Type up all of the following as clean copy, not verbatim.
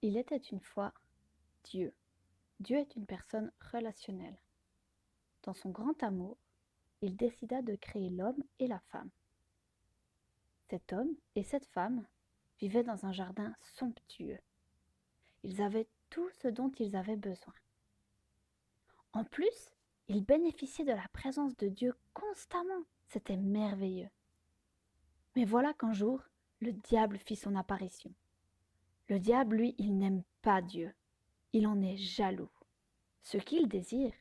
Il était une fois Dieu. Dieu est une personne relationnelle. Dans son grand amour, il décida de créer l'homme et la femme. Cet homme et cette femme vivaient dans un jardin somptueux. Ils avaient tout ce dont ils avaient besoin. En plus, ils bénéficiaient de la présence de Dieu constamment. C'était merveilleux. Mais voilà qu'un jour, le diable fit son apparition. Le diable, lui, il n'aime pas Dieu. Il en est jaloux. Ce qu'il désire,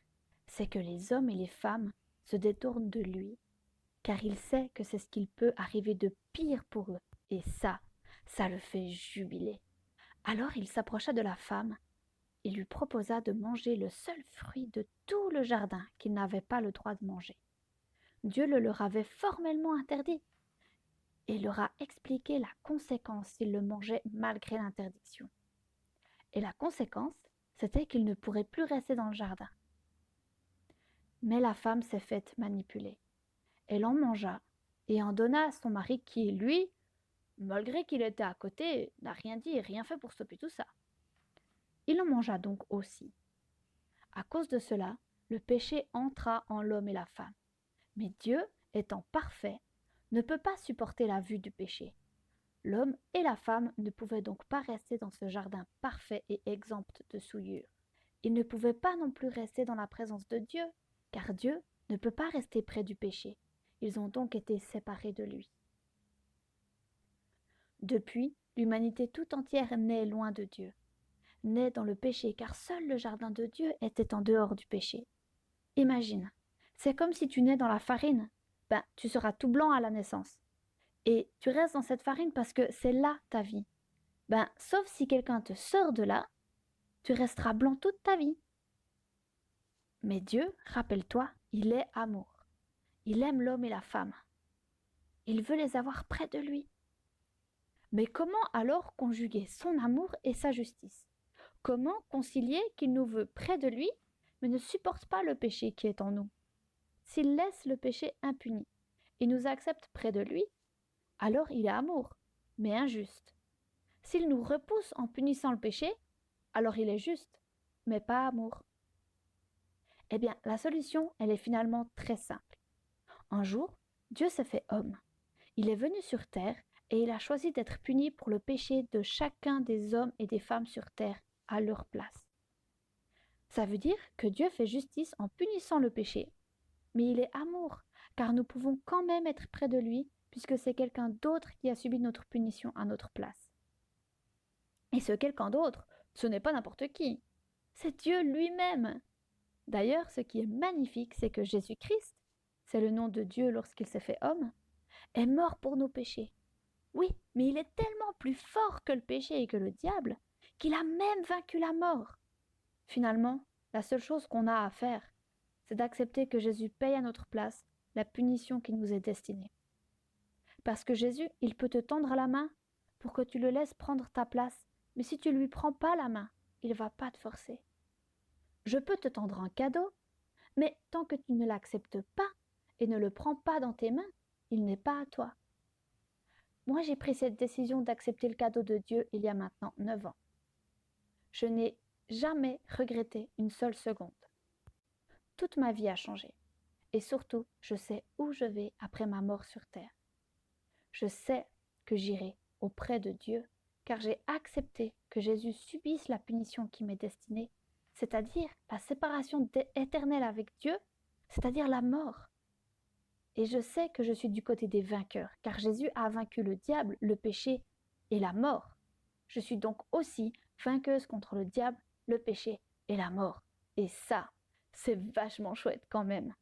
c'est que les hommes et les femmes se détournent de lui, car il sait que c'est ce qu'il peut arriver de pire pour eux. Et ça le fait jubiler. Alors il s'approcha de la femme et lui proposa de manger le seul fruit de tout le jardin qu'ils n'avaient pas le droit de manger. Dieu le leur avait formellement interdit et leur a expliqué la conséquence s'ils le mangeaient malgré l'interdiction. Et la conséquence, c'était qu'ils ne pourraient plus rester dans le jardin. Mais la femme s'est faite manipuler. Elle en mangea et en donna à son mari qui, lui, malgré qu'il était à côté, n'a rien dit et rien fait pour stopper tout ça. Il en mangea donc aussi. À cause de cela, le péché entra en l'homme et la femme. Mais Dieu, étant parfait, ne peut pas supporter la vue du péché. L'homme et la femme ne pouvaient donc pas rester dans ce jardin parfait et exempt de souillure. Ils ne pouvaient pas non plus rester dans la présence de Dieu, car Dieu ne peut pas rester près du péché. Ils ont donc été séparés de lui. Depuis, l'humanité tout entière naît loin de Dieu, naît dans le péché, car seul le jardin de Dieu était en dehors du péché. Imagine, c'est comme si tu nais dans la farine. Ben, tu seras tout blanc à la naissance. Et tu restes dans cette farine parce que c'est là ta vie. Ben, sauf si quelqu'un te sort de là, tu resteras blanc toute ta vie. Mais Dieu, rappelle-toi, il est amour. Il aime l'homme et la femme. Il veut les avoir près de lui. Mais comment alors conjuguer son amour et sa justice? Comment concilier qu'il nous veut près de lui, mais ne supporte pas le péché qui est en nous? S'il laisse le péché impuni et nous accepte près de lui, alors il est amour, mais injuste. S'il nous repousse en punissant le péché, alors il est juste, mais pas amour. Eh bien, la solution, elle est finalement très simple. Un jour, Dieu s'est fait homme. Il est venu sur terre et il a choisi d'être puni pour le péché de chacun des hommes et des femmes sur terre à leur place. Ça veut dire que Dieu fait justice en punissant le péché, mais il est amour, car nous pouvons quand même être près de lui, puisque c'est quelqu'un d'autre qui a subi notre punition à notre place. Et ce quelqu'un d'autre, ce n'est pas n'importe qui, c'est Dieu lui-même. D'ailleurs, ce qui est magnifique, c'est que Jésus-Christ, c'est le nom de Dieu lorsqu'il s'est fait homme, est mort pour nos péchés. Oui, mais il est tellement plus fort que le péché et que le diable, qu'il a même vaincu la mort. Finalement, la seule chose qu'on a à faire, c'est d'accepter que Jésus paye à notre place la punition qui nous est destinée. Parce que Jésus, il peut te tendre la main pour que tu le laisses prendre ta place, mais si tu ne lui prends pas la main, il ne va pas te forcer. Je peux te tendre un cadeau, mais tant que tu ne l'acceptes pas et ne le prends pas dans tes mains, il n'est pas à toi. Moi, j'ai pris cette décision d'accepter le cadeau de Dieu il y a maintenant 9 ans. Je n'ai jamais regretté une seule seconde. Toute ma vie a changé. Et surtout, je sais où je vais après ma mort sur terre. Je sais que j'irai auprès de Dieu, car j'ai accepté que Jésus subisse la punition qui m'est destinée, c'est-à-dire la séparation éternelle avec Dieu, c'est-à-dire la mort. Et je sais que je suis du côté des vainqueurs, car Jésus a vaincu le diable, le péché et la mort. Je suis donc aussi vainqueuse contre le diable, le péché et la mort. Et ça, c'est vachement chouette quand même.